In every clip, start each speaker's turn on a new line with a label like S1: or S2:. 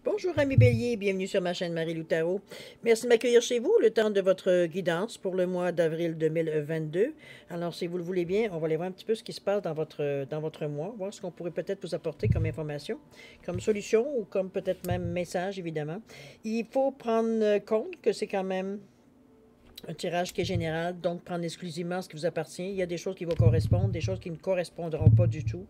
S1: Bonjour amis bélier, bienvenue sur ma chaîne Marie-Lou Tarot. Merci de m'accueillir chez vous, le temps de votre guidance pour le mois d'avril 2022. Alors si vous le voulez bien, on va aller voir un petit peu ce qui se passe dans votre mois, voir ce qu'on pourrait peut-être vous apporter comme information, comme solution ou comme peut-être même message évidemment. Il faut prendre compte que c'est quand même un tirage qui est général, donc prendre exclusivement ce qui vous appartient. Il y a des choses qui vont correspondre, des choses qui ne correspondront pas du tout.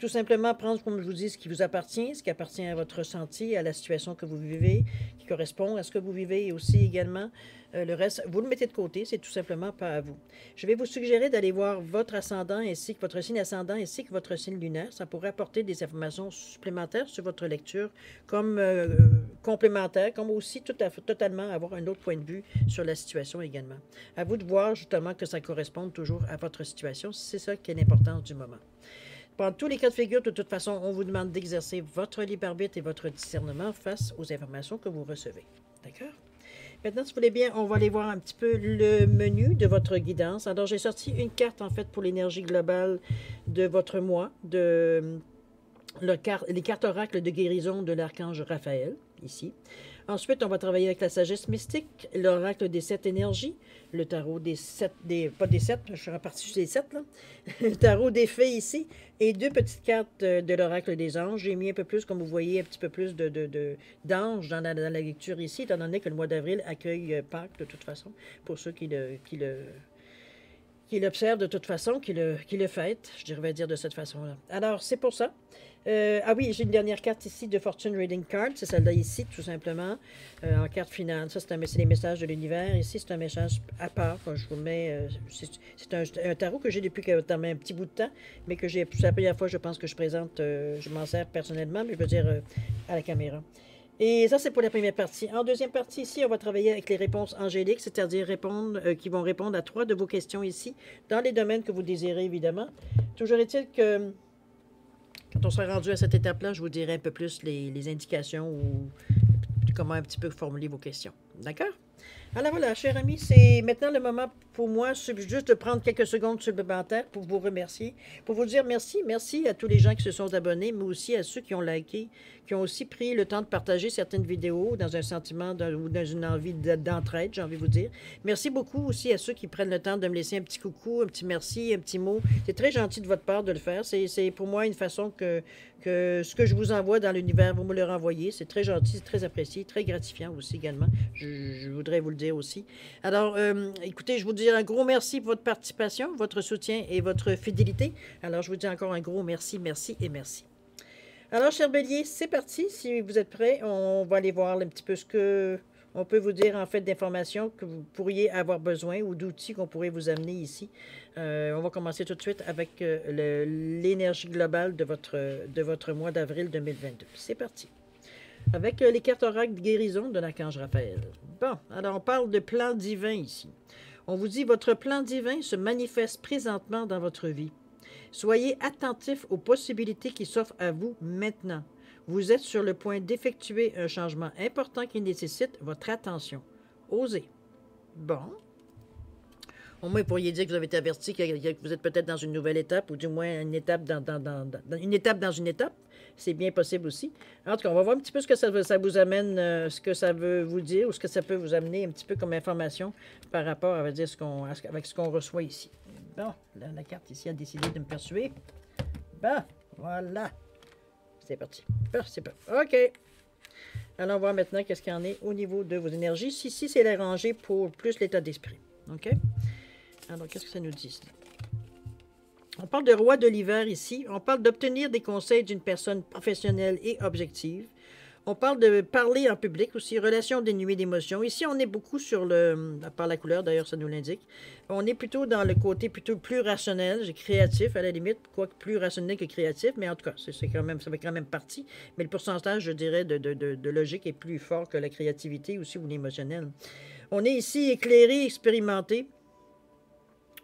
S1: Tout simplement prendre, comme je vous dis, ce qui vous appartient, ce qui appartient à votre ressenti, à la situation que vous vivez, qui correspond à ce que vous vivez et aussi également le reste, vous le mettez de côté, c'est tout simplement pas à vous. Je vais vous suggérer d'aller voir votre ascendant ainsi que votre signe ascendant ainsi que votre signe lunaire. Ça pourrait apporter des informations supplémentaires sur votre lecture comme complémentaires, comme aussi totalement avoir un autre point de vue sur la situation également. À vous de voir justement que ça corresponde toujours à votre situation. C'est ça qui est l'importance du moment. Pendant tous les cas de figure, de toute façon, on vous demande d'exercer votre libre arbitre et votre discernement face aux informations que vous recevez. D'accord? Maintenant, si vous voulez bien, on va aller voir un petit peu le menu de votre guidance. Alors, j'ai sorti une carte, en fait, pour l'énergie globale de votre mois, les cartes oracles de guérison de l'archange Raphaël, ici. Ensuite, on va travailler avec la sagesse mystique, l'oracle des 7 énergies, le tarot des 7, pas des 7, je suis reparti sur les 7, là. Le tarot des fées ici, et deux petites cartes de l'oracle des anges. J'ai mis un peu plus, comme vous voyez, un petit peu plus d'anges dans la lecture ici, étant donné que le mois d'avril accueille Pâques de toute façon, pour ceux qui l'observe de toute façon, qui le fête, je devrais dire de cette façon-là. Alors, c'est pour ça. Ah oui, j'ai une dernière carte ici de Fortune Reading Card, c'est celle-là ici, tout simplement, en carte finale. Ça, c'est les messages de l'univers. Ici, c'est un message à part. Je vous le mets, c'est un tarot que j'ai depuis un petit bout de temps, mais que c'est la première fois, je pense, que je présente, je m'en sers personnellement, mais je veux dire à la caméra. Et ça, c'est pour la première partie. En deuxième partie, ici, on va travailler avec les réponses angéliques, c'est-à-dire qui vont répondre à 3 de vos questions ici, dans les domaines que vous désirez, évidemment. Toujours est-il que, quand on sera rendu à cette étape-là, je vous dirai un peu plus les indications ou comment un petit peu formuler vos questions. D'accord? Alors voilà, cher ami, c'est maintenant le moment pour moi juste de prendre quelques secondes supplémentaires pour vous remercier, pour vous dire merci. Merci à tous les gens qui se sont abonnés, mais aussi à ceux qui ont liké, qui ont aussi pris le temps de partager certaines vidéos dans un sentiment ou dans une envie d'entraide, j'ai envie de vous dire. Merci beaucoup aussi à ceux qui prennent le temps de me laisser un petit coucou, un petit merci, un petit mot. C'est très gentil de votre part de le faire. C'est pour moi une façon que ce que je vous envoie dans l'univers, vous me le renvoyez. C'est très gentil, c'est très apprécié, très gratifiant aussi également. Je voudrais vous le dire aussi. Alors, écoutez, je vous dis un gros merci pour votre participation, votre soutien et votre fidélité. Alors, je vous dis encore un gros merci, merci et merci. Alors, cher Bélier, c'est parti. Si vous êtes prêts, on va aller voir un petit peu ce que on peut vous dire en fait d'informations que vous pourriez avoir besoin ou d'outils qu'on pourrait vous amener ici. On va commencer tout de suite avec l'énergie globale de votre mois d'avril 2022. C'est parti. Avec les cartes oracles de guérison de l'archange Raphaël. Bon, alors on parle de plan divin ici. On vous dit votre plan divin se manifeste présentement dans votre vie. Soyez attentif aux possibilités qui s'offrent à vous maintenant. Vous êtes sur le point d'effectuer un changement important qui nécessite votre attention. Osez. Bon. Au moins, vous pourriez dire que vous avez été averti que vous êtes peut-être dans une nouvelle étape, ou du moins une étape une étape dans une étape. C'est bien possible aussi. En tout cas, on va voir un petit peu ce que ça vous amène, ce que ça veut vous dire, ou ce que ça peut vous amener un petit peu comme information par rapport à, dire, avec ce qu'on reçoit ici. Bon, là, la carte ici a décidé de me persuader. Bon, voilà. C'est parti. C'est pas. OK. Allons voir maintenant qu'est-ce qu'il y en est au niveau de vos énergies. Ici, c'est la rangée pour plus l'état d'esprit. OK? Alors, qu'est-ce que ça nous dit? On parle de roi de l'hiver ici. On parle d'obtenir des conseils d'une personne professionnelle et objective. On parle de parler en public aussi, relation dénuée d'émotions. Ici, on est beaucoup sur par la couleur, d'ailleurs, ça nous l'indique. On est plutôt dans le côté plutôt plus rationnel, créatif à la limite, quoique plus rationnel que créatif, mais en tout cas, ça fait quand même partie. Mais le pourcentage, je dirais, de logique est plus fort que la créativité aussi ou l'émotionnel. On est ici éclairé, expérimenté.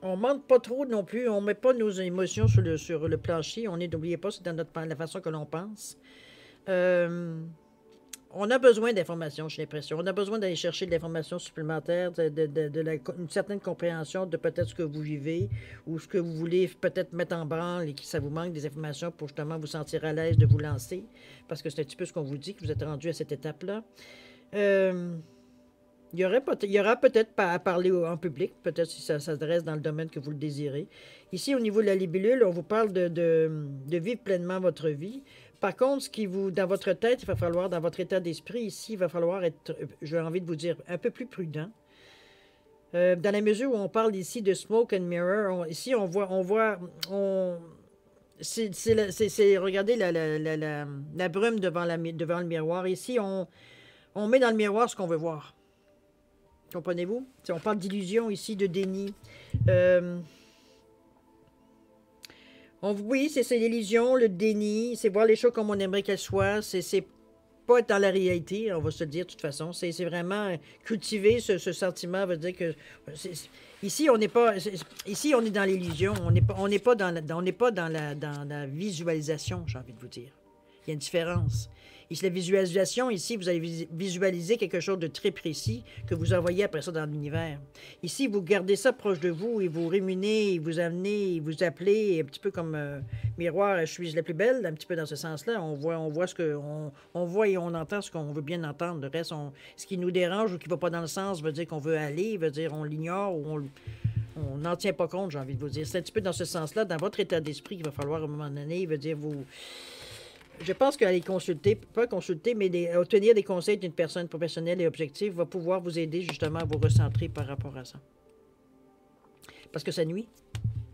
S1: On ne manque pas trop non plus, on ne met pas nos émotions sur le plancher. On est, n'oubliez pas, c'est dans la façon que l'on pense. on a besoin d'informations, j'ai l'impression. On a besoin d'aller chercher de l'information supplémentaire, une certaine compréhension de peut-être ce que vous vivez ou ce que vous voulez peut-être mettre en branle et que ça vous manque des informations pour justement vous sentir à l'aise de vous lancer. Parce que c'est un petit peu ce qu'on vous dit, que vous êtes rendu à cette étape-là. Il y aura peut-être à parler en public, peut-être si ça s'adresse dans le domaine que vous le désirez. Ici, au niveau de la libellule, on vous parle de vivre pleinement votre vie. Par contre, dans votre tête, il va falloir, dans votre état d'esprit, ici, il va falloir être, j'ai envie de vous dire, un peu plus prudent. Dans la mesure où on parle ici de smoke and mirror, ici, regardez la brume devant le miroir. Ici, on met dans le miroir ce qu'on veut voir. Comprenez-vous? On parle d'illusion ici, de déni. Oui, c'est l'illusion, le déni, c'est voir les choses comme on aimerait qu'elles soient. C'est pas être dans la réalité, on va se le dire de toute façon. C'est vraiment cultiver ce sentiment, veut dire que... Ici, on n'est pas... Ici, on est dans l'illusion. On n'est pas dans la visualisation, j'ai envie de vous dire. Il y a une différence. Ici, la visualisation, ici, vous allez visualiser quelque chose de très précis que vous envoyez après ça dans l'univers. Ici, vous gardez ça proche de vous et vous rémunez, et vous amenez, et vous appelez, un petit peu comme miroir, je suis la plus belle, un petit peu dans ce sens-là. On voit ce que... On voit et on entend ce qu'on veut bien entendre. Le reste, ce qui nous dérange ou qui ne va pas dans le sens veut dire qu'on veut aller, veut dire on l'ignore ou on n'en tient pas compte, j'ai envie de vous dire. C'est un petit peu dans ce sens-là, dans votre état d'esprit qu'il va falloir à un moment donné, veut dire vous... Je pense qu'aller consulter, pas consulter, mais obtenir des conseils d'une personne professionnelle et objective va pouvoir vous aider justement à vous recentrer par rapport à ça. Parce que ça nuit.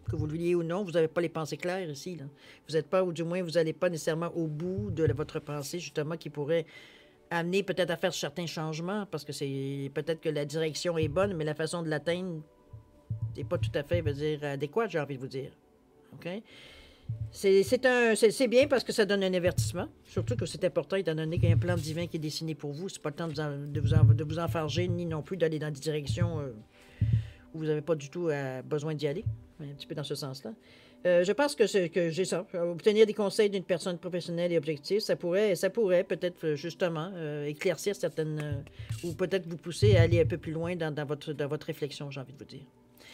S1: Que vous le vouliez ou non, vous n'avez pas les pensées claires ici. Là. Vous n'êtes pas, ou du moins, vous n'allez pas nécessairement au bout de votre pensée, justement, qui pourrait amener peut-être à faire certains changements, parce que c'est peut-être que la direction est bonne, mais la façon de l'atteindre n'est pas tout à fait, veut dire, adéquate, j'ai envie de vous dire. OK? C'est bien parce que ça donne un avertissement. Surtout que c'est important, étant donné qu'il y a un plan divin qui est dessiné pour vous. C'est pas le temps de vous enfarger, ni non plus d'aller dans des directions où vous n'avez pas du tout besoin d'y aller. Un petit peu dans ce sens-là. Je pense que j'ai ça. Obtenir des conseils d'une personne professionnelle et objective, ça pourrait peut-être justement éclaircir certaines... ou peut-être vous pousser à aller un peu plus loin dans votre réflexion, j'ai envie de vous dire.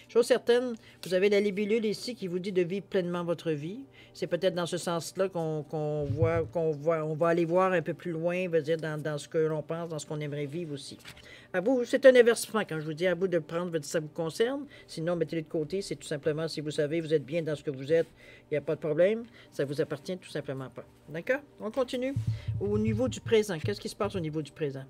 S1: Chose certaine, vous avez la libellule ici qui vous dit de vivre pleinement votre vie. C'est peut-être dans ce sens-là qu'on va aller voir un peu plus loin, veut dire dans ce que l'on pense, dans ce qu'on aimerait vivre aussi. À vous, c'est un avertissement quand je vous dis à vous de le prendre, veut dire ça vous concerne. Sinon, mettez-le de côté. C'est tout simplement, si vous savez, vous êtes bien dans ce que vous êtes, il n'y a pas de problème. Ça vous appartient tout simplement pas. D'accord? On continue. Au niveau du présent, qu'est-ce qui se passe au niveau du présent?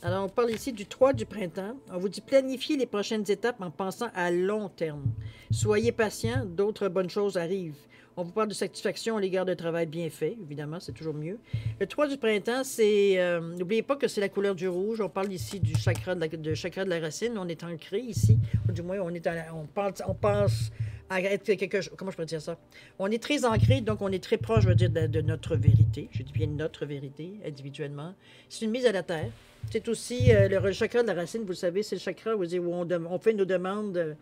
S1: Alors, on parle ici du 3 du printemps. On vous dit planifier les prochaines étapes en pensant à long terme. Soyez patient, d'autres bonnes choses arrivent. On vous parle de satisfaction à l'égard d'un travail bien fait, évidemment, c'est toujours mieux. Le 3 du printemps, c'est... N'oubliez pas que c'est la couleur du rouge. On parle ici du chakra de la racine. On est ancré ici. Ou du moins, on pense à être quelque chose... Comment je peux dire ça? On est très ancré, donc on est très proche, je veux dire, de notre vérité. Je dis bien notre vérité, individuellement. C'est une mise à la terre. C'est aussi le chakra de la racine, vous le savez, c'est le chakra où on fait nos demandes,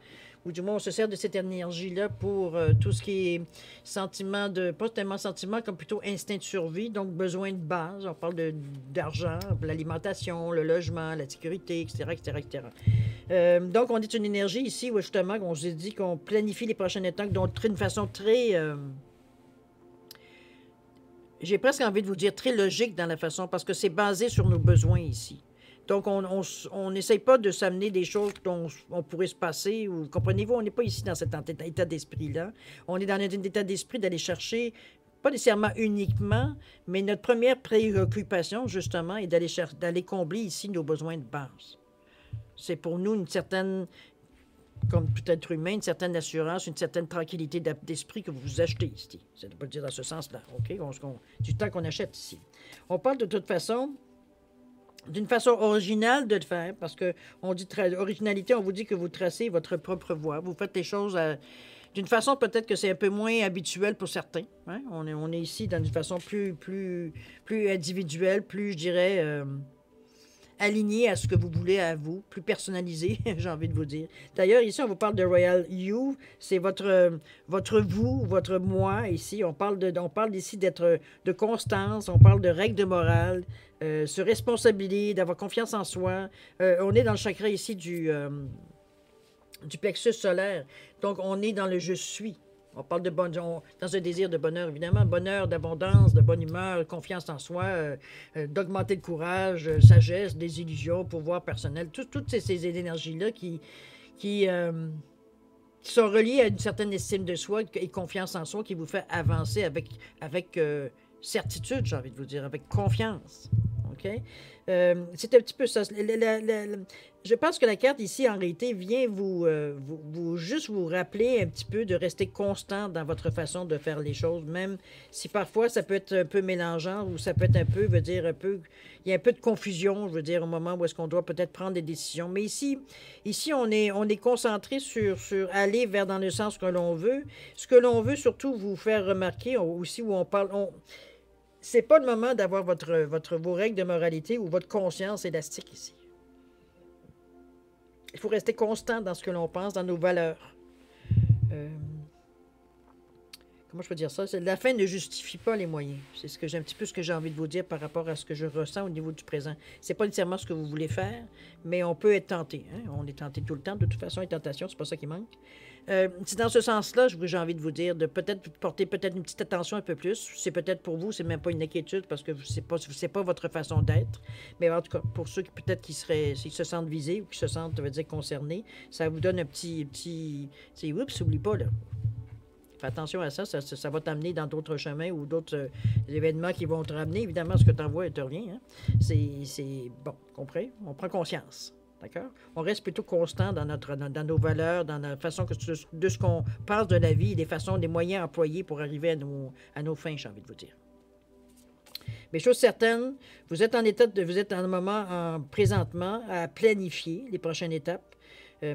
S1: ou du moins on se sert de cette énergie-là pour tout ce qui est sentiment pas tellement sentiment, comme plutôt instinct de survie, donc besoin de base. On parle d'argent, l'alimentation, le logement, la sécurité, etc., etc., etc. Donc on est une énergie ici où justement, on se dit qu'on planifie les prochaines étapes d'une façon très... j'ai presque envie de vous dire très logique dans la façon, parce que c'est basé sur nos besoins ici. Donc, on n'essaye pas de s'amener des choses dont on pourrait se passer, ou comprenez-vous, on n'est pas ici dans cet état d'esprit-là. On est dans un état d'esprit d'aller chercher, pas nécessairement uniquement, mais notre première préoccupation, justement, est d'aller combler ici nos besoins de base. C'est pour nous une certaine... comme tout être humain, une certaine assurance, une certaine tranquillité d'esprit que vous achetez ici. Ça ne veut pas dire dans ce sens-là, OK? Du temps qu'on achète ici. On parle de toute façon, d'une façon originale de le faire, parce qu'on dit originalité, on vous dit que vous tracez votre propre voie. Vous faites les choses d'une façon peut-être que c'est un peu moins habituel pour certains. Hein? On est ici dans une façon plus individuelle, plus, je dirais... aligné à ce que vous voulez à vous, plus personnalisé, j'ai envie de vous dire. D'ailleurs, ici, on vous parle de Royal You, c'est votre vous, votre moi, ici. On parle ici d'être de constance, on parle de règles de morale, se responsabiliser, d'avoir confiance en soi. On est dans le chakra ici du plexus solaire. Donc, on est dans le je suis. On parle de dans un désir de bonheur, évidemment. Bonheur, d'abondance, de bonne humeur, confiance en soi, d'augmenter le courage, sagesse, des illusions, pouvoir personnel. Toutes ces énergies-là qui sont reliées à une certaine estime de soi et confiance en soi qui vous fait avancer avec certitude, j'ai envie de vous dire, avec confiance. OK? C'est un petit peu ça. Je pense que la carte ici, en réalité, vient juste vous rappeler un petit peu de rester constant dans votre façon de faire les choses, même si parfois ça peut être un peu mélangeant ou ça peut être il y a un peu de confusion, je veux dire, au moment où est-ce qu'on doit peut-être prendre des décisions. Mais ici on est concentré sur aller dans le sens que l'on veut. Ce que l'on veut surtout vous faire remarquer, aussi où on parle... C'est pas le moment d'avoir vos règles de moralité ou votre conscience élastique ici. Il faut rester constant dans ce que l'on pense, dans nos valeurs. Comment je peux dire ça? La fin ne justifie pas les moyens. C'est un petit peu ce que j'ai envie de vous dire par rapport à ce que je ressens au niveau du présent. C'est pas nécessairement ce que vous voulez faire, mais on peut être tenté. Hein? On est tenté tout le temps. De toute façon, les tentations, c'est pas ça qui manque. C'est dans ce sens-là que j'ai envie de vous dire, de peut-être porter peut-être une petite attention un peu plus. C'est peut-être pour vous, c'est même pas une inquiétude parce que c'est pas votre façon d'être. Mais en tout cas, pour ceux qui peut-être qui se sentent visés ou qui se sentent, ça veut dire, concernés, ça vous donne un petit, oups, n'oublie pas là. Fais attention à ça, ça va t'amener dans d'autres chemins ou d'autres événements qui vont te ramener. Évidemment, ce que tu envoies te revient. Hein? C'est bon, compris? On prend conscience. D'accord? On reste plutôt constant dans nos valeurs, dans la façon de ce qu'on pense de la vie, des moyens employés pour arriver à nos fins, j'ai envie de vous dire. Mais chose certaine, vous êtes en un moment présentement à planifier les prochaines étapes.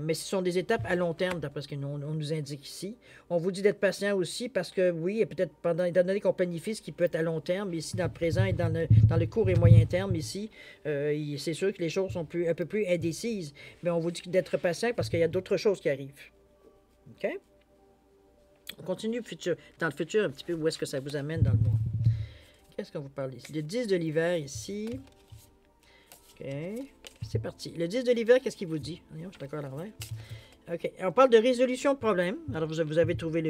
S1: Mais ce sont des étapes à long terme, d'après ce qu'on nous indique ici. On vous dit d'être patient aussi parce que, oui, peut-être étant donné qu'on planifie ce qui peut être à long terme, ici, dans le présent et dans le court et moyen terme, ici, c'est sûr que les choses sont un peu plus indécises. Mais on vous dit d'être patient parce qu'il y a d'autres choses qui arrivent. OK? On continue dans le futur un petit peu où est-ce que ça vous amène dans le mois. Qu'est-ce qu'on vous parle ici? Le 10 de l'hiver ici. OK. C'est parti. Le 10 de l'hiver, qu'est-ce qu'il vous dit? Voyons, je suis d'accord à l'envers. OK. On parle de résolution de problème. Alors, vous avez trouvé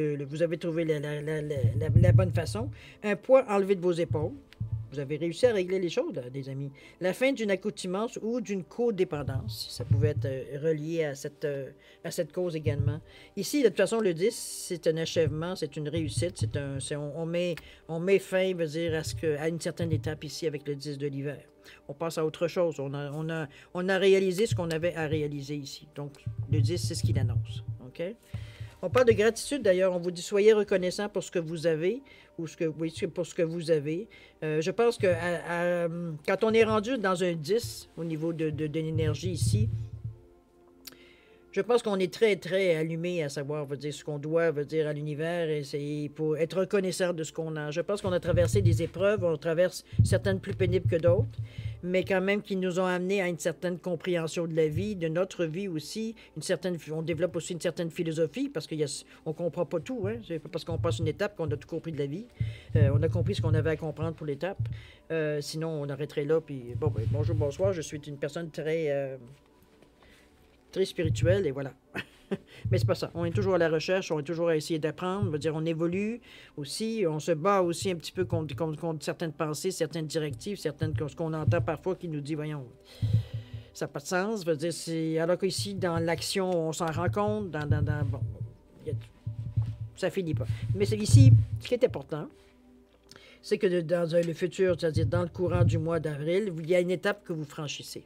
S1: la bonne façon. Un poids enlevé de vos épaules. Vous avez réussi à régler les choses, là, les amis. La fin d'une accoutumance ou d'une codépendance. Ça pouvait être relié à cette cause également. Ici, de toute façon, le 10, c'est un achèvement, c'est une réussite. On met fin, veut dire, à une certaine étape ici avec le 10 de l'hiver. On passe à autre chose. On a réalisé ce qu'on avait à réaliser ici. Donc, le 10, c'est ce qu'il annonce. OK? On parle de gratitude, d'ailleurs. On vous dit, soyez reconnaissant pour ce que vous avez, pour ce que vous avez. Je pense que quand on est rendu dans un 10, au niveau de l'énergie ici, je pense qu'on est très, très allumé à savoir, ce qu'on doit, à l'univers, et c'est pour être reconnaissant de ce qu'on a. Je pense qu'on a traversé des épreuves, on traverse certaines plus pénibles que d'autres, mais quand même qui nous ont amenés à une certaine compréhension de la vie, de notre vie aussi, on développe aussi une certaine philosophie, parce qu'on ne comprend pas tout, hein? C'est pas parce qu'on passe une étape qu'on a tout compris de la vie. On a compris ce qu'on avait à comprendre pour l'étape. Sinon, on arrêterait là, puis bonjour, bonsoir, je suis une personne très spirituelle, et voilà. Mais c'est pas ça. On est toujours à la recherche, on est toujours à essayer d'apprendre, on évolue aussi, on se bat aussi un petit peu contre certaines pensées, certaines directives, ce qu'on entend parfois qui nous dit, voyons, ça n'a pas de sens. Alors qu'ici, dans l'action, on s'en rend compte, ça finit pas. Mais ici, ce qui est important, c'est que dans le futur, c'est-à-dire dans le courant du mois d'avril, il y a une étape que vous franchissez.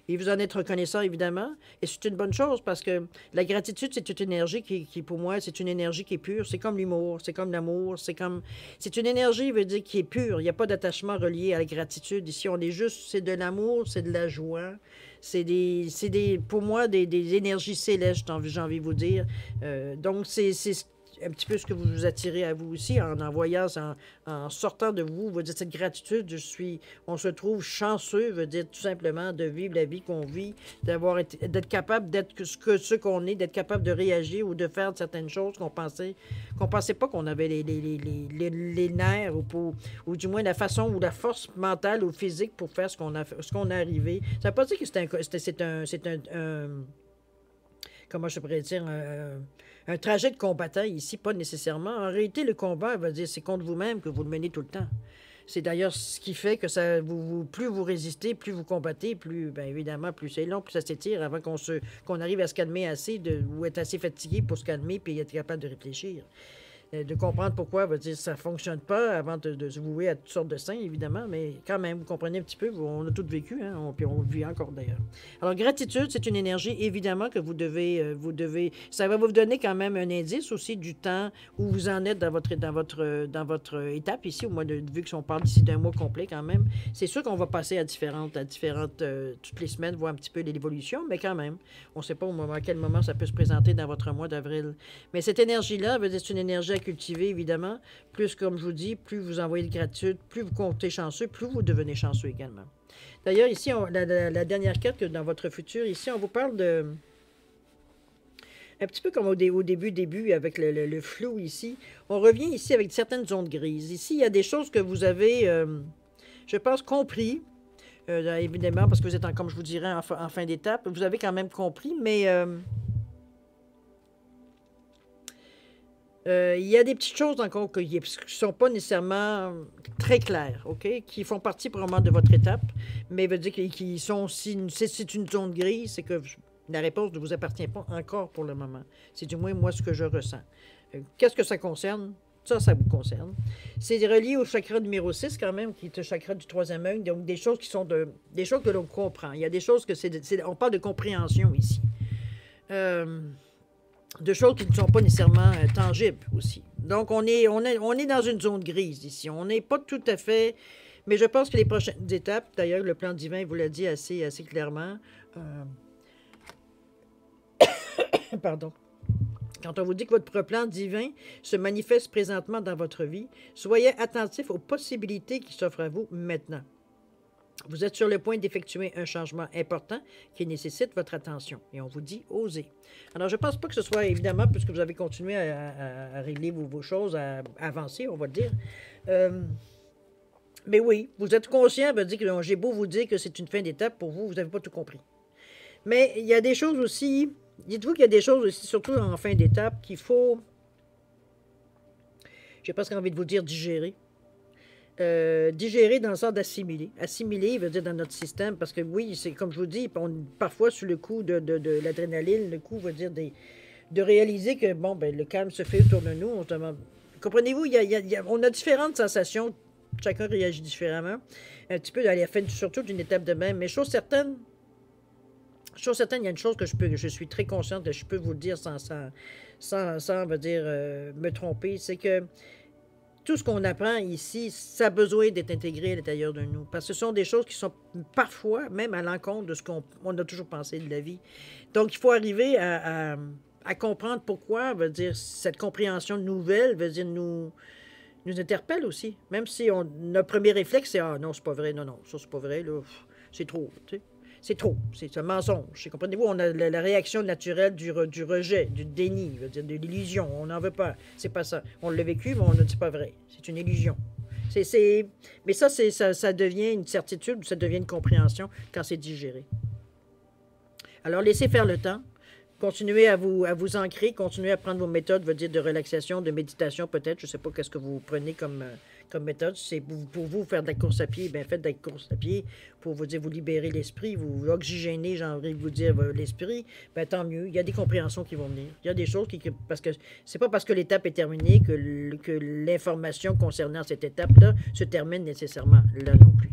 S1: Et vous en êtes reconnaissant, évidemment. Et c'est une bonne chose parce que la gratitude, c'est une énergie qui, pour moi, c'est une énergie qui est pure. C'est comme l'humour, c'est comme l'amour, c'est une énergie, veut dire, qui est pure. Il n'y a pas d'attachement relié à la gratitude. Ici, on est juste, c'est de l'amour, c'est de la joie. Pour moi, des énergies célestes, j'ai envie de vous dire. Donc, c'est un petit peu ce que vous vous attirez à vous aussi en envoyant, en sortant de vous, veut dire cette gratitude, on se trouve chanceux, veut dire tout simplement de vivre la vie qu'on vit, d'être capable d'être ce qu'on est, d'être capable de réagir ou de faire certaines choses qu'on pensait pas qu'on avait les nerfs ou du moins la façon ou la force mentale ou physique pour faire ce qu'on est arrivé. Ça ne veut pas dire que comment je pourrais dire, un trajet de combattant ici, pas nécessairement. En réalité, le combat, veut dire, c'est contre vous-même que vous le menez tout le temps. C'est d'ailleurs ce qui fait que plus vous résistez, plus vous combattez, plus, bien évidemment, plus c'est long, plus ça s'étire avant qu'on arrive à se calmer assez ou être assez fatigué pour se calmer puis être capable de réfléchir. De comprendre pourquoi, veut dire, ça ne fonctionne pas avant de se vouer à toutes sortes de saints, évidemment, mais quand même, vous comprenez un petit peu, on a tout vécu, hein, puis on le vit encore d'ailleurs. Alors, gratitude, c'est une énergie, évidemment, que vous devez, ça va vous donner quand même un indice aussi du temps où vous en êtes dans votre étape ici, vu que si on parle d'ici d'un mois complet quand même, c'est sûr qu'on va passer à différentes toutes les semaines, voir un petit peu l'évolution, mais quand même, on ne sait pas à quel moment ça peut se présenter dans votre mois d'avril. Mais cette énergie-là, veut dire, c'est une énergie à cultiver, évidemment. Plus, comme je vous dis, plus vous envoyez de gratitude, plus vous comptez chanceux, plus vous devenez chanceux également. D'ailleurs, ici, la dernière carte que dans votre futur, ici, on vous parle de... Un petit peu comme au début, avec le flou ici. On revient ici avec certaines zones grises. Ici, il y a des choses que vous avez, je pense, compris. Évidemment, parce que vous êtes, comme je vous dirais, en fin d'étape. Vous avez quand même compris, mais... il y a des petites choses encore qui ne sont pas nécessairement très claires, OK? Qui font partie probablement de votre étape, mais veut dire qu'ils sont, si c'est une zone grise, c'est que la réponse ne vous appartient pas encore pour le moment. C'est du moins moi ce que je ressens. Qu'est-ce que ça concerne? Ça vous concerne. C'est relié au chakra numéro 6 quand même, qui est le chakra du troisième œil, donc des choses qui sont des choses que l'on comprend. Il y a des choses que on parle de compréhension ici. De choses qui ne sont pas nécessairement tangibles aussi. Donc, on est dans une zone grise ici. On n'est pas tout à fait... Mais je pense que les prochaines étapes, d'ailleurs, le plan divin vous l'a dit assez clairement. Pardon. Quand on vous dit que votre plan divin se manifeste présentement dans votre vie, soyez attentif aux possibilités qui s'offrent à vous maintenant. Vous êtes sur le point d'effectuer un changement important qui nécessite votre attention. Et on vous dit osez. Alors, je ne pense pas que ce soit, évidemment, puisque vous avez continué à régler vos choses, à avancer, on va le dire. Mais oui, vous êtes conscient, veut dire que j'ai beau vous dire que c'est une fin d'étape, pour vous, vous n'avez pas tout compris. Mais il y a des choses aussi, dites-vous qu'il y a des choses aussi, surtout en fin d'étape, qu'il faut, j'ai presque envie de vous dire digérer. Digérer dans le sens d'assimiler. Assimiler veut dire dans notre système, parce que oui, c'est comme je vous dis, parfois sous le coup de l'adrénaline, le coup veut dire de réaliser que, bon, ben, le calme se fait autour de nous. Comprenez-vous, on a différentes sensations, chacun réagit différemment, un petit peu à la fin, surtout d'une étape de même, mais chose certaine, il y a une chose que je suis très consciente, je peux vous le dire sans veut dire, me tromper, c'est que tout ce qu'on apprend ici, ça a besoin d'être intégré à l'intérieur de nous. Parce que ce sont des choses qui sont parfois même à l'encontre de ce qu'on a toujours pensé de la vie. Donc, il faut arriver à comprendre pourquoi, veut dire, cette compréhension nouvelle, veut dire, nous interpelle aussi. Même si notre premier réflexe, c'est « Ah non, c'est pas vrai, non, ça c'est pas vrai, là, c'est trop, tu sais. » C'est trop, c'est un mensonge. Comprenez-vous, on a la réaction naturelle du rejet, du déni, de l'illusion. On n'en veut pas. C'est pas ça. On l'a vécu, mais on ne dit pas vrai. C'est une illusion. Mais ça devient une certitude ou ça devient une compréhension quand c'est digéré. Alors, laissez faire le temps. Continuez à vous ancrer, continuez à prendre vos méthodes, veut dire de relaxation, de méditation peut-être. Je ne sais pas qu'est-ce que vous prenez comme méthode. C'est pour vous faire de la course à pied, bien faites de la course à pied pour vous dire vous libérer l'esprit, vous oxygéner, j'ai envie de vous dire l'esprit. Bien tant mieux. Il y a des compréhensions qui vont venir. Il y a des choses parce que c'est pas parce que l'étape est terminée que l'information concernant cette étape-là se termine nécessairement là non plus.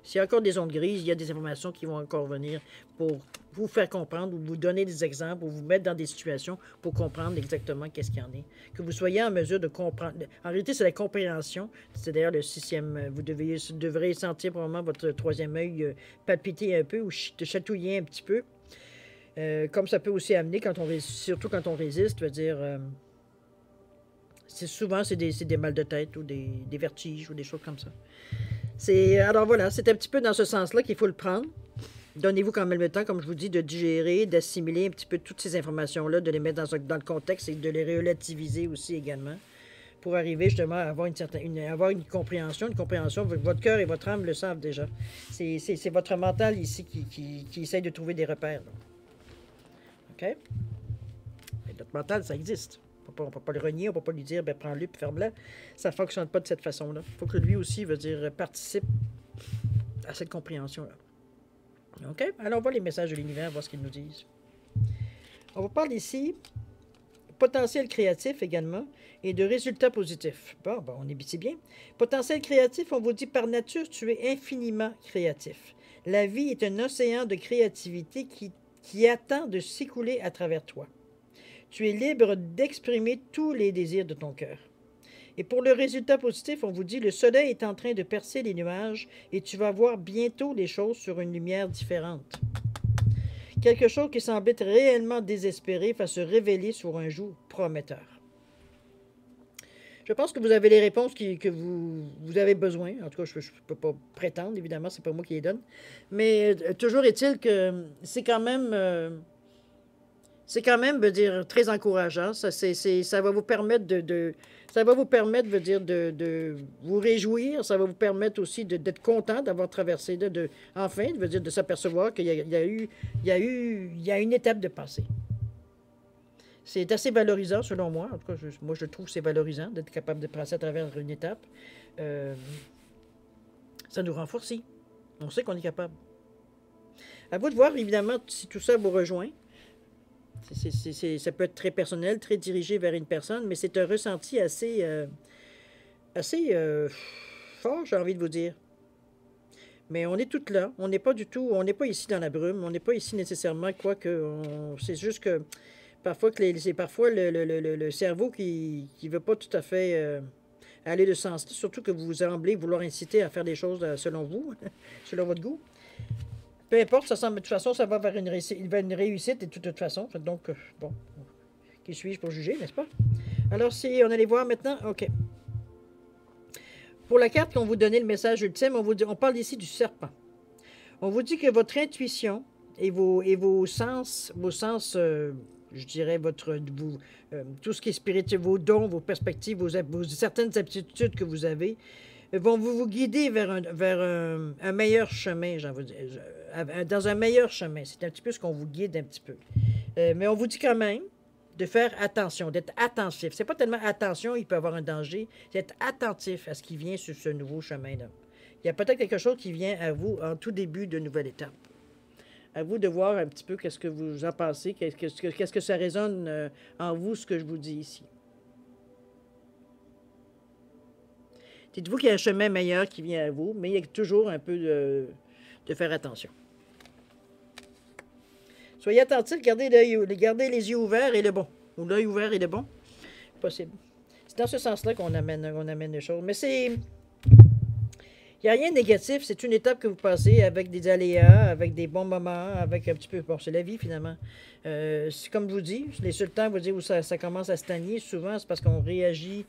S1: S'il y a encore des zones grises, il y a des informations qui vont encore venir pour vous faire comprendre ou vous donner des exemples ou vous mettre dans des situations pour comprendre exactement qu'est-ce qu'il y en est. Que vous soyez en mesure de comprendre. En réalité, c'est la compréhension. C'est d'ailleurs le sixième. Vous devrez sentir probablement votre troisième œil palpiter un peu ou chatouiller un petit peu. Comme ça peut aussi amener, surtout quand on résiste, veut dire... Souvent, c'est des mal de tête ou des vertiges ou des choses comme ça. Alors voilà, c'est un petit peu dans ce sens-là qu'il faut le prendre. Donnez-vous quand même le temps, comme je vous dis, de digérer, d'assimiler un petit peu toutes ces informations-là, de les mettre dans le contexte et de les relativiser aussi également, pour arriver justement à avoir avoir une compréhension. Une compréhension, votre cœur et votre âme le savent déjà. C'est votre mental ici qui essaye de trouver des repères. Là. OK? Mais notre mental, ça existe. On ne peut pas le renier, on ne peut pas lui dire, ben, prends-le et ferme-le. Ça ne fonctionne pas de cette façon-là. Il faut que lui aussi, participe à cette compréhension-là. OK? Alors, on voit les messages de l'univers, voir ce qu'ils nous disent. On vous parle ici, potentiel créatif également, et de résultats positifs. Bon, on est bien. Potentiel créatif, on vous dit, par nature, tu es infiniment créatif. La vie est un océan de créativité qui attend de s'écouler à travers toi. Tu es libre d'exprimer tous les désirs de ton cœur. Et pour le résultat positif, on vous dit, le soleil est en train de percer les nuages et tu vas voir bientôt les choses sur une lumière différente. Quelque chose qui semble être réellement désespéré va se révéler sur un jour prometteur. Je pense que vous avez les réponses que vous avez besoin. En tout cas, je ne peux pas prétendre, évidemment, c'est pas moi qui les donne. Mais toujours est-il que c'est quand même... veut dire, très encourageant. Ça va vous permettre ça va vous permettre, de vous réjouir. Ça va vous permettre aussi d'être content d'avoir traversé, enfin, de s'apercevoir qu'il y a une étape de passé. C'est assez valorisant, selon moi. En tout cas, moi, je trouve que c'est valorisant d'être capable de passer à travers une étape. Ça nous renforce. On sait qu'on est capable. À vous de voir, évidemment, si tout ça vous rejoint. Ça peut être très personnel, très dirigé vers une personne, mais c'est un ressenti assez fort, j'ai envie de vous dire. Mais on est toutes là. On n'est pas ici dans la brume. On n'est pas ici nécessairement, c'est juste que c'est parfois le cerveau qui ne veut pas tout à fait aller de sens. Surtout que vous semblez vouloir inciter à faire des choses selon vous, selon votre goût. Peu importe, ça semble, de toute façon, ça va vers une réussite de toute façon. Donc, bon, qui suis-je pour juger, n'est-ce pas? Alors, si on allait voir maintenant, OK. Pour la carte qu'on vous donnait, le message ultime, on parle ici du serpent. On vous dit que votre intuition et vos sens, je dirais, tout ce qui est spirituel, vos dons, vos perspectives, vos certaines aptitudes que vous avez, vont vous guider vers un meilleur chemin, dans un meilleur chemin. C'est un petit peu ce qu'on vous guide un petit peu. Mais on vous dit quand même de faire attention, d'être attentif. C'est pas tellement attention, il peut y avoir un danger, c'est être attentif à ce qui vient sur ce nouveau chemin-là. Il y a peut-être quelque chose qui vient à vous en tout début de nouvelle étape. À vous de voir un petit peu qu'est-ce que vous en pensez, qu'est-ce que ça résonne en vous, ce que je vous dis ici. Dites-vous qu'il y a un chemin meilleur qui vient à vous, mais il y a toujours un peu de faire attention. Soyez attentifs, gardez les yeux ouverts et le bon. Ou l'œil ouvert et le bon. Possible. C'est dans ce sens-là qu'on amène les choses. Mais il n'y a rien de négatif. C'est une étape que vous passez avec des aléas, avec des bons moments, avec un petit peu... Bon, c'est la vie, finalement. C'est comme je vous dis, les seuls temps où ça commence à stagner, souvent, c'est parce qu'on réagit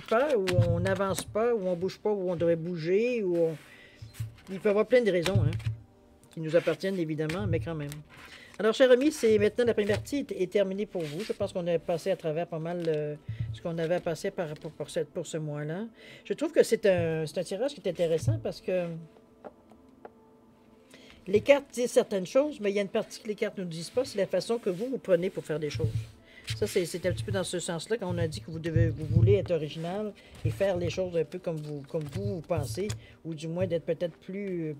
S1: pas, ou on n'avance pas, ou on bouge pas, où on devrait bouger, Il peut y avoir plein de raisons, qui nous appartiennent, évidemment, mais quand même. Alors, chers amis, c'est maintenant la première partie est terminée pour vous. Je pense qu'on a passé à travers pas mal ce qu'on avait à passer pour ce mois-là. Je trouve que c'est un tirage qui est intéressant parce que les cartes disent certaines choses, mais il y a une partie que les cartes ne nous disent pas. C'est la façon que vous prenez pour faire des choses. Ça, c'est un petit peu dans ce sens-là qu'on a dit que vous voulez être original et faire les choses un peu comme vous pensez, ou du moins d'être peut-être que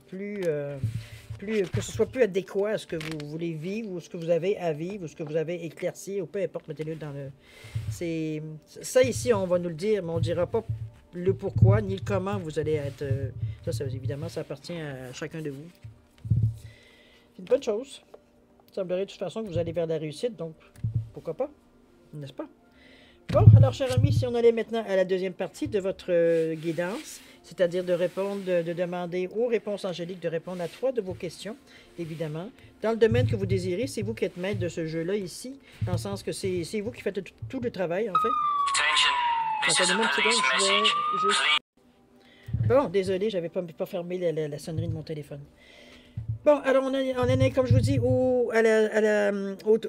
S1: ce soit plus adéquat à ce que vous voulez vivre, ou ce que vous avez à vivre, ou ce que vous avez éclairci, ou peu importe, mettez-le dans le... Ça, ici, on va nous le dire, mais on ne dira pas le pourquoi, ni le comment vous allez être... évidemment, ça appartient à chacun de vous. C'est une bonne chose. Il semblerait de toute façon que vous allez vers la réussite, donc pourquoi pas, n'est-ce pas? Bon, alors, chers amis, si on allait maintenant à la deuxième partie de votre guidance, c'est-à-dire de demander aux réponses angéliques de répondre à 3 de vos questions, évidemment. Dans le domaine que vous désirez, c'est vous qui êtes maître de ce jeu-là ici, dans le sens que c'est vous qui faites tout le travail, en fait. Attendez-moi une seconde, je vais juste... Bon, désolé, j'avais pas fermé la sonnerie de mon téléphone. Bon, alors on en est, comme je vous dis,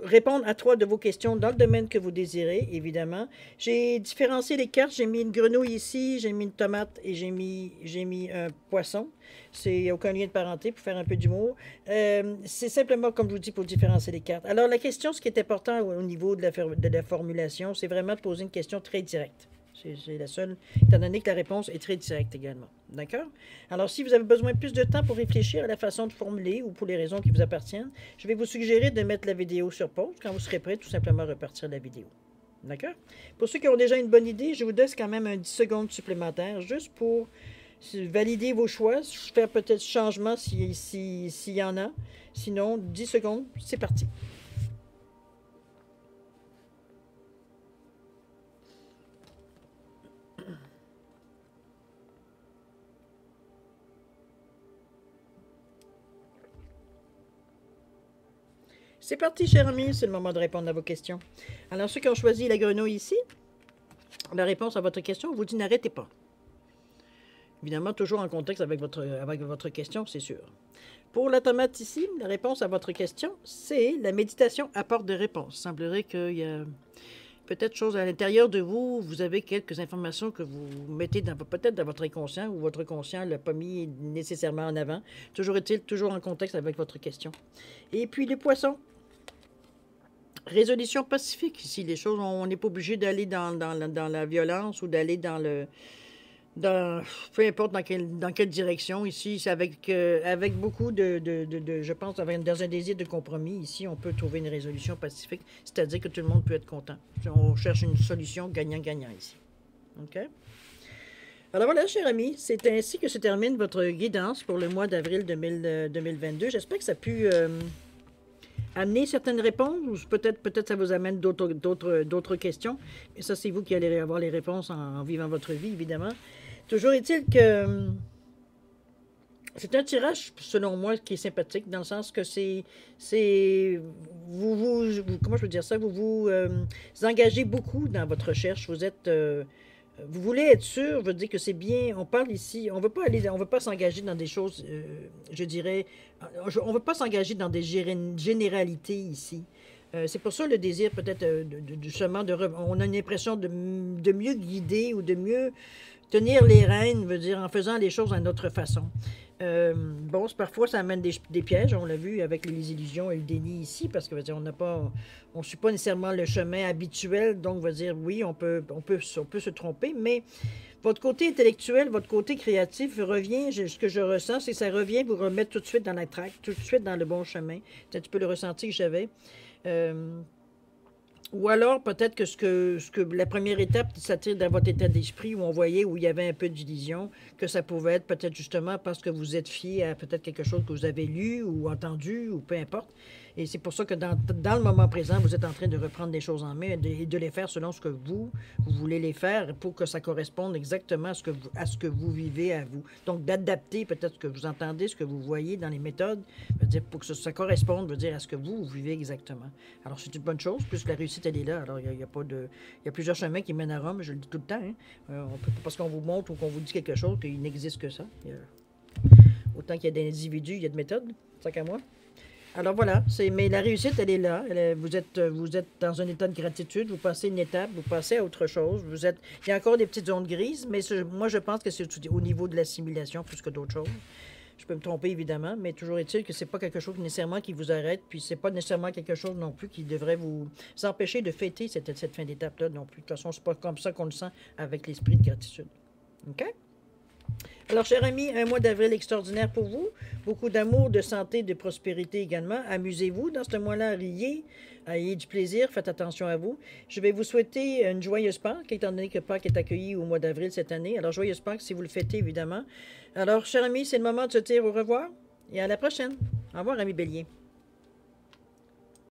S1: répondre à 3 de vos questions dans le domaine que vous désirez, évidemment. J'ai différencié les cartes. J'ai mis une grenouille ici, j'ai mis une tomate et j'ai mis un poisson. C'est aucun lien de parenté pour faire un peu d'humour. C'est simplement, comme je vous dis, pour différencier les cartes. Alors, la question, ce qui est important au niveau de la formulation, c'est vraiment de poser une question très directe. C'est la seule, étant donné que la réponse est très directe également. D'accord? Alors, si vous avez besoin de plus de temps pour réfléchir à la façon de formuler ou pour les raisons qui vous appartiennent, je vais vous suggérer de mettre la vidéo sur pause. Quand vous serez prêt, tout simplement repartir la vidéo. D'accord? Pour ceux qui ont déjà une bonne idée, je vous donne quand même un 10 secondes supplémentaires juste pour valider vos choix, faire peut-être changement s'il y en a. Sinon, 10 secondes, c'est parti. C'est parti, cher ami, c'est le moment de répondre à vos questions. Alors, ceux qui ont choisi la grenouille ici, la réponse à votre question, vous dit n'arrêtez pas. Évidemment, toujours en contexte avec votre question, c'est sûr. Pour la tomate ici, la réponse à votre question, c'est la méditation apporte des réponses. Il semblerait qu'il y a peut-être chose à l'intérieur de vous, vous avez quelques informations que vous mettez peut-être dans votre inconscient ou votre conscient ne l'a pas mis nécessairement en avant. Toujours est-il toujours en contexte avec votre question. Et puis les poissons. Résolution pacifique ici. Les choses, on n'est pas obligé d'aller dans la violence ou d'aller peu importe dans quelle direction. Ici, c'est avec beaucoup je pense, dans un désir de compromis, ici, on peut trouver une résolution pacifique, c'est-à-dire que tout le monde peut être content. On cherche une solution gagnant-gagnant ici. OK? Alors voilà, cher ami, c'est ainsi que se termine votre guidance pour le mois d'avril 2022. J'espère que ça a pu amener certaines réponses, ou peut-être ça vous amène d'autres questions. Et ça, c'est vous qui allez avoir les réponses en vivant votre vie, évidemment. Toujours est-il que c'est un tirage, selon moi, qui est sympathique, dans le sens que comment je peux dire ça, vous engagez beaucoup dans votre recherche, vous voulez être sûr, je veux dire que c'est bien, on parle ici, on veut pas s'engager dans des choses, je dirais, on veut pas s'engager dans des généralités ici. C'est pour ça le désir peut-être on a une impression de mieux guider ou de mieux tenir les rênes, veut dire, en faisant les choses à notre façon. Bon, parfois, ça amène des pièges, on l'a vu avec les illusions et le déni ici, parce que veut dire, on ne suit pas nécessairement le chemin habituel, donc, veut dire, oui, on peut se tromper, mais votre côté intellectuel, votre côté créatif revient, ce que je ressens, c'est que ça revient vous remettre tout de suite dans la traque, tout de suite dans le bon chemin. C'est un petit peu le ressenti que j'avais. Ou alors, peut-être que ce que la première étape, ça tire dans votre état d'esprit où on voyait où il y avait un peu d'illusion, que ça pouvait être peut-être justement parce que vous êtes fié à peut-être quelque chose que vous avez lu ou entendu ou peu importe. Et c'est pour ça que dans le moment présent, vous êtes en train de reprendre des choses en main et de les faire selon ce que vous voulez les faire pour que ça corresponde exactement à ce que vous vivez à vous. Donc, d'adapter peut-être ce que vous entendez, ce que vous voyez dans les méthodes, veut dire, pour que ça corresponde, veut dire, à ce que vous vivez exactement. Alors, c'est une bonne chose, puisque la réussite, elle est là. Alors, il y a plusieurs chemins qui mènent à Rome, je le dis tout le temps. Hein. On peut pas, parce qu'on vous montre ou qu'on vous dit quelque chose, qu'il n'existe que ça. Autant qu'il y a des individus, il y a de méthodes, ça qu'à moi. Alors voilà, mais la réussite, elle est là. Vous êtes dans un état de gratitude, vous passez une étape, vous passez à autre chose. Il y a encore des petites zones grises, mais moi, je pense que c'est au niveau de l'assimilation plus que d'autres choses. Je peux me tromper, évidemment, mais toujours est-il que c'est pas quelque chose nécessairement qui vous arrête, puis c'est pas nécessairement quelque chose non plus qui devrait vous empêcher de fêter cette fin d'étape-là non plus. De toute façon, c'est pas comme ça qu'on le sent avec l'esprit de gratitude. OK? Alors, chers amis, un mois d'avril extraordinaire pour vous. Beaucoup d'amour, de santé, de prospérité également. Amusez-vous dans ce mois-là, riez, ayez du plaisir, faites attention à vous. Je vais vous souhaiter une joyeuse Pâques, étant donné que Pâques est accueilli au mois d'avril cette année. Alors, joyeuse Pâques si vous le fêtez, évidemment. Alors, chers amis, c'est le moment de se dire au revoir et à la prochaine. Au revoir, ami Bélier.